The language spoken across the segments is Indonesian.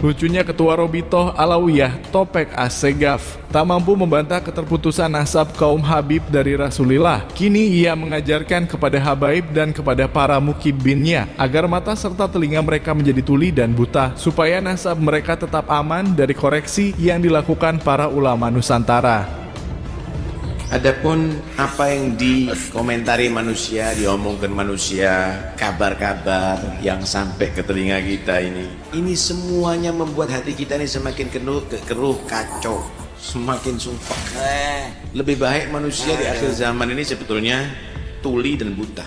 Lucunya Ketua Robitoh Alawiyah Topek Assegaf tak mampu membantah keterputusan nasab kaum Habib dari Rasulillah. Kini ia mengajarkan kepada habaib dan kepada para mukibinnya agar mata serta telinga mereka menjadi tuli dan buta, supaya nasab mereka tetap aman dari koreksi yang dilakukan para ulama Nusantara. Adapun apa yang dikomentari manusia, diomongkan manusia, kabar-kabar yang sampai ke telinga kita ini semuanya membuat hati kita ini semakin keruh, kacau, semakin sumpah. Lebih baik manusia di akhir zaman ini sebetulnya tuli dan buta.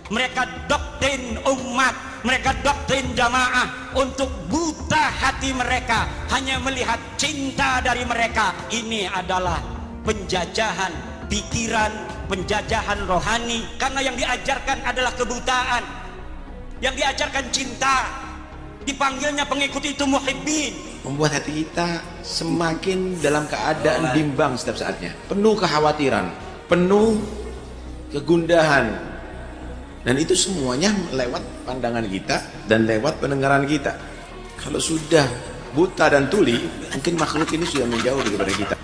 Mereka doktrin umat, mereka doktrin jamaah untuk buta hati mereka, hanya melihat cinta dari mereka. Ini adalah penjajahan pikiran, penjajahan rohani, karena yang diajarkan adalah kebutaan, yang diajarkan cinta, dipanggilnya pengikut itu muhibbin. Membuat hati kita semakin dalam keadaan bimbang setiap saatnya, penuh kekhawatiran, penuh kegundahan. Dan itu semuanya lewat pandangan kita dan lewat pendengaran kita. Kalau sudah buta dan tuli, mungkin makhluk ini sudah menjauh daripada kita.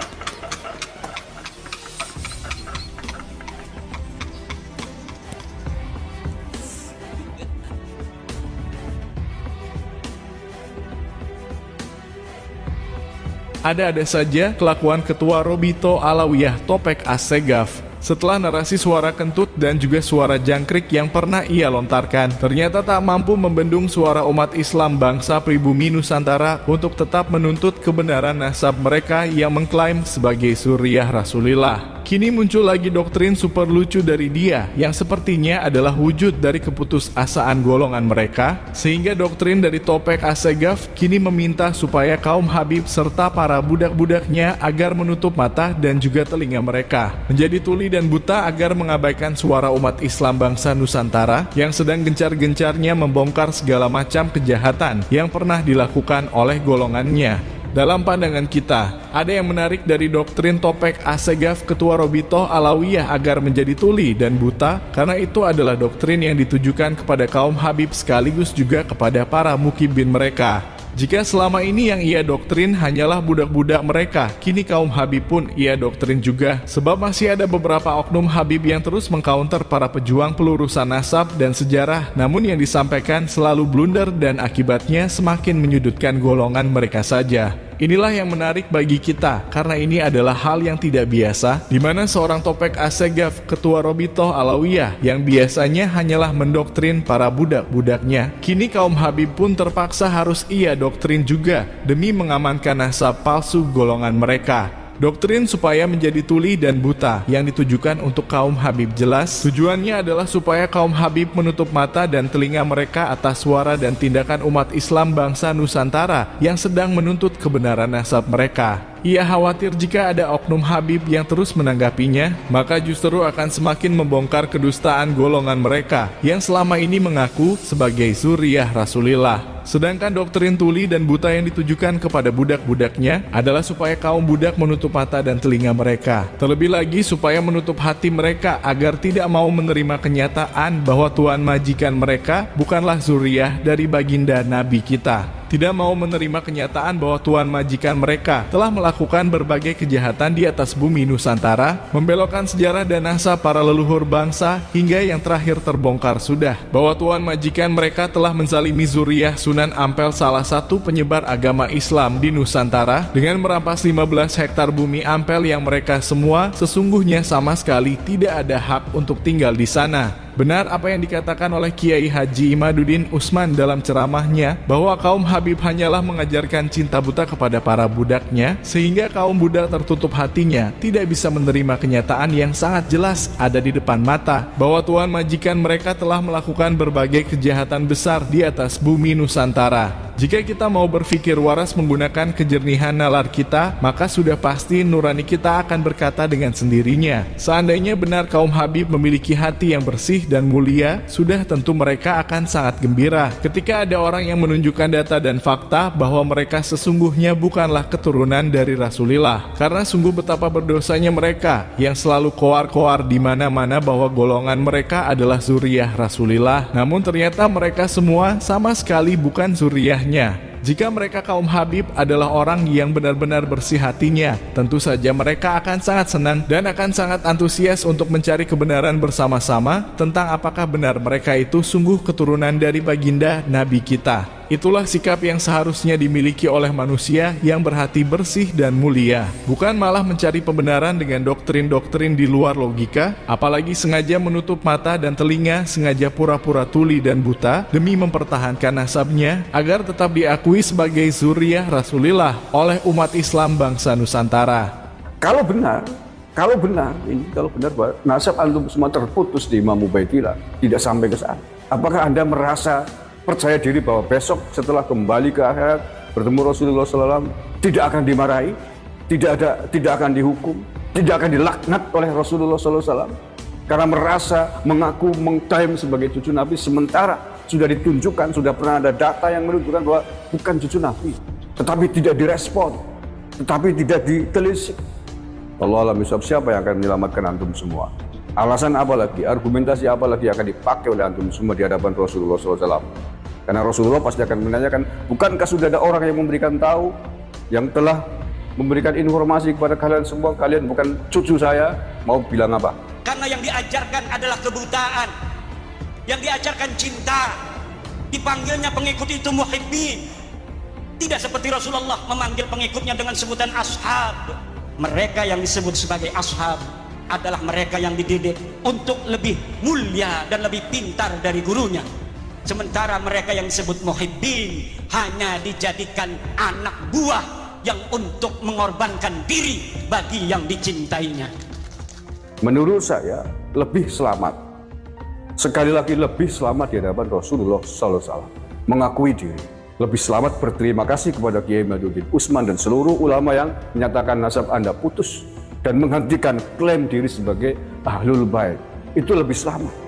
Ada-ada saja kelakuan Ketua Robitoh Alawiyah Topek Assegaf setelah narasi suara kentut dan juga suara jangkrik yang pernah ia lontarkan, ternyata tak mampu membendung suara umat Islam bangsa pribumi Nusantara untuk tetap menuntut kebenaran nasab mereka yang mengklaim sebagai Zuriyah Rasulillah. Kini muncul lagi doktrin super lucu dari dia yang sepertinya adalah wujud dari keputusasaan golongan mereka, sehingga doktrin dari Topek Assegaf kini meminta supaya kaum Habib serta para budak-budaknya agar menutup mata dan juga telinga mereka, menjadi tuli dan buta agar mengabaikan suara umat Islam bangsa Nusantara yang sedang gencar-gencarnya membongkar segala macam kejahatan yang pernah dilakukan oleh golongannya. Dalam pandangan kita, ada yang menarik dari doktrin Topek Assegaf Ketua Robitoh Alawiyah agar menjadi tuli dan buta, karena itu adalah doktrin yang ditujukan kepada kaum Habib sekaligus juga kepada para mukibin mereka. Jika selama ini yang ia doktrin hanyalah budak-budak mereka, kini kaum Habib pun ia doktrin juga. Sebab masih ada beberapa oknum Habib yang terus mengcounter para pejuang pelurusan nasab dan sejarah, namun yang disampaikan selalu blunder dan akibatnya semakin menyudutkan golongan mereka saja. Inilah yang menarik bagi kita, karena ini adalah hal yang tidak biasa, di mana seorang Topek Assegaf Ketua Robitoh Alawiyah yang biasanya hanyalah mendoktrin para budak-budaknya, kini kaum Habib pun terpaksa harus ia doktrin juga demi mengamankan nasab palsu golongan mereka. Doktrin supaya menjadi tuli dan buta yang ditujukan untuk kaum Habib jelas tujuannya adalah supaya kaum Habib menutup mata dan telinga mereka atas suara dan tindakan umat Islam bangsa Nusantara yang sedang menuntut kebenaran nasab mereka. Ia khawatir jika ada oknum Habib yang terus menanggapinya, maka justru akan semakin membongkar kedustaan golongan mereka yang selama ini mengaku sebagai Zuriyah Rasulillah. Sedangkan doktrin tuli dan buta yang ditujukan kepada budak-budaknya adalah supaya kaum budak menutup mata dan telinga mereka. Terlebih lagi supaya menutup hati mereka agar tidak mau menerima kenyataan bahwa tuan majikan mereka bukanlah zuriyah dari baginda Nabi kita. Tidak mau menerima kenyataan bahwa tuan majikan mereka telah melakukan berbagai kejahatan di atas bumi Nusantara, membelokkan sejarah dan nasab para leluhur bangsa, hingga yang terakhir terbongkar sudah bahwa tuan majikan mereka telah menzalimi zuriyah Sunan Ampel, salah satu penyebar agama Islam di Nusantara, dengan merampas 15 hektar bumi Ampel yang mereka semua sesungguhnya sama sekali tidak ada hak untuk tinggal di sana. Benar apa yang dikatakan oleh Kiai Haji Imaduddin Usman dalam ceramahnya, bahwa kaum Habib hanyalah mengajarkan cinta buta kepada para budaknya, sehingga kaum budak tertutup hatinya, tidak bisa menerima kenyataan yang sangat jelas ada di depan mata, bahwa tuan majikan mereka telah melakukan berbagai kejahatan besar di atas bumi Nusantara. Jika kita mau berpikir waras menggunakan kejernihan nalar kita, maka sudah pasti nurani kita akan berkata dengan sendirinya. Seandainya benar kaum Habib memiliki hati yang bersih dan mulia, sudah tentu mereka akan sangat gembira ketika ada orang yang menunjukkan data dan fakta bahwa mereka sesungguhnya bukanlah keturunan dari Rasulullah. Karena sungguh betapa berdosanya mereka yang selalu koar-koar di mana-mana bahwa golongan mereka adalah zuriyah Rasulullah. Namun ternyata mereka semua sama sekali bukan zuriyah. Jika mereka kaum Habib adalah orang yang benar-benar bersih hatinya, tentu saja mereka akan sangat senang dan akan sangat antusias untuk mencari kebenaran bersama-sama tentang apakah benar mereka itu sungguh keturunan dari baginda Nabi kita. Itulah sikap yang seharusnya dimiliki oleh manusia yang berhati bersih dan mulia, bukan malah mencari pembenaran dengan doktrin-doktrin di luar logika, apalagi sengaja menutup mata dan telinga, sengaja pura-pura tuli dan buta demi mempertahankan nasabnya agar tetap diakui sebagai zuriyah Rasulullah oleh umat Islam bangsa Nusantara. Kalau benar bahwa nasab antum semua terputus di Imam Ubaidillah, tidak sampai ke sana. Apakah Anda merasa percaya diri bahwa besok setelah kembali ke akhirat bertemu Rasulullah SAW tidak akan dimarahi, tidak akan dihukum, tidak akan dilaknat oleh Rasulullah SAW karena merasa mengaku mengklaim sebagai cucu Nabi, sementara sudah ditunjukkan, sudah pernah ada data yang menunjukkan bahwa bukan cucu Nabi, tetapi tidak direspon, tetapi tidak ditelisik. Allah alam bisawab, siapa yang akan menyelamatkan antum semua? Alasan apa lagi, argumentasi apa lagi akan dipakai oleh antum semua di hadapan Rasulullah SAW? Karena Rasulullah pasti akan menanyakan, bukankah sudah ada orang yang memberikan tahu, yang telah memberikan informasi kepada kalian semua, kalian bukan cucu saya, mau bilang apa? Karena yang diajarkan adalah kebutaan, yang diajarkan cinta, dipanggilnya pengikut itu muhibbin. Tidak seperti Rasulullah memanggil pengikutnya dengan sebutan ashab. Mereka yang disebut sebagai ashab adalah mereka yang dididik untuk lebih mulia dan lebih pintar dari gurunya. Sementara mereka yang disebut muhibbin hanya dijadikan anak buah yang untuk mengorbankan diri bagi yang dicintainya. Menurut saya lebih selamat, sekali lagi lebih selamat di hadapan Rasulullah SAW, mengakui diri. Lebih selamat berterima kasih kepada Kiai Maduddin Usman dan seluruh ulama yang menyatakan nasab Anda putus dan menghentikan klaim diri sebagai Ahlul Bait. Itu lebih selamat.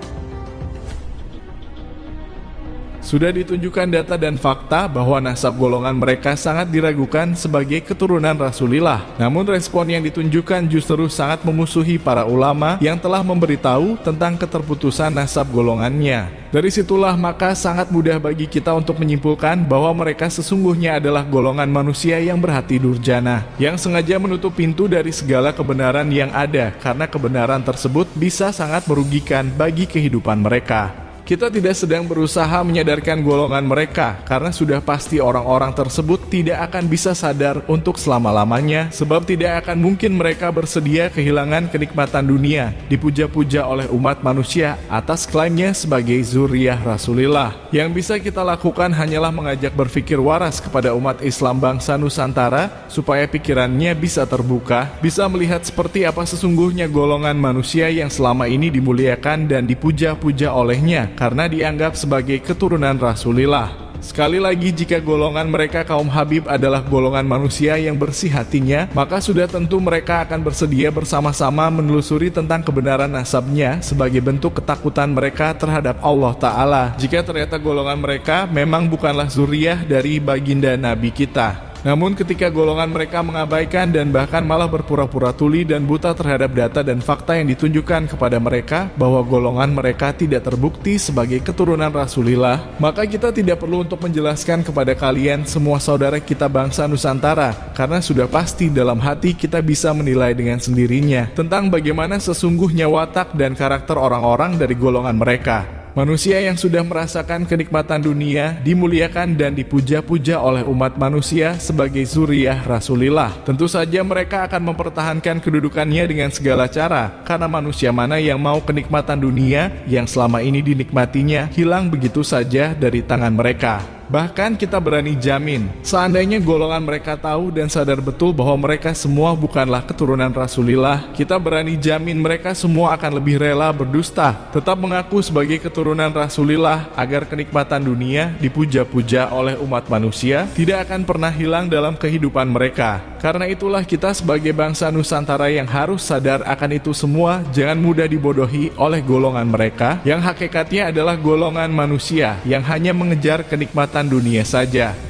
Sudah ditunjukkan data dan fakta bahwa nasab golongan mereka sangat diragukan sebagai keturunan Rasulullah. Namun respon yang ditunjukkan justru sangat memusuhi para ulama yang telah memberitahu tentang keterputusan nasab golongannya. Dari situlah maka sangat mudah bagi kita untuk menyimpulkan bahwa mereka sesungguhnya adalah golongan manusia yang berhati durjana, yang sengaja menutup pintu dari segala kebenaran yang ada, karena kebenaran tersebut bisa sangat merugikan bagi kehidupan mereka. Kita tidak sedang berusaha menyadarkan golongan mereka, karena sudah pasti orang-orang tersebut tidak akan bisa sadar untuk selama-lamanya, sebab tidak akan mungkin mereka bersedia kehilangan kenikmatan dunia, dipuja-puja oleh umat manusia atas klaimnya sebagai zuriyah Rasulullah. Yang bisa kita lakukan hanyalah mengajak berpikir waras kepada umat Islam bangsa Nusantara, supaya pikirannya bisa terbuka, bisa melihat seperti apa sesungguhnya golongan manusia yang selama ini dimuliakan dan dipuja-puja olehnya, karena dianggap sebagai keturunan Rasulullah. Sekali lagi, jika golongan mereka kaum Habib adalah golongan manusia yang bersih hatinya, maka sudah tentu mereka akan bersedia bersama-sama menelusuri tentang kebenaran nasabnya sebagai bentuk ketakutan mereka terhadap Allah Ta'ala, jika ternyata golongan mereka memang bukanlah zuriyah dari baginda Nabi kita. Namun ketika golongan mereka mengabaikan dan bahkan malah berpura-pura tuli dan buta terhadap data dan fakta yang ditunjukkan kepada mereka bahwa golongan mereka tidak terbukti sebagai keturunan Rasulullah, maka kita tidak perlu untuk menjelaskan kepada kalian semua saudara kita bangsa Nusantara, karena sudah pasti dalam hati kita bisa menilai dengan sendirinya tentang bagaimana sesungguhnya watak dan karakter orang-orang dari golongan mereka. Manusia yang sudah merasakan kenikmatan dunia dimuliakan dan dipuja-puja oleh umat manusia sebagai zuriyah Rasulullah. Tentu saja mereka akan mempertahankan kedudukannya dengan segala cara, karena manusia mana yang mau kenikmatan dunia yang selama ini dinikmatinya hilang begitu saja dari tangan mereka. Bahkan kita berani jamin, seandainya golongan mereka tahu dan sadar betul bahwa mereka semua bukanlah keturunan Rasulullah, kita berani jamin mereka semua akan lebih rela berdusta, tetap mengaku sebagai keturunan Rasulullah agar kenikmatan dunia dipuja-puja oleh umat manusia tidak akan pernah hilang dalam kehidupan mereka. Karena itulah kita sebagai bangsa Nusantara yang harus sadar akan itu semua, jangan mudah dibodohi oleh golongan mereka yang hakikatnya adalah golongan manusia yang hanya mengejar kenikmatan dunia saja.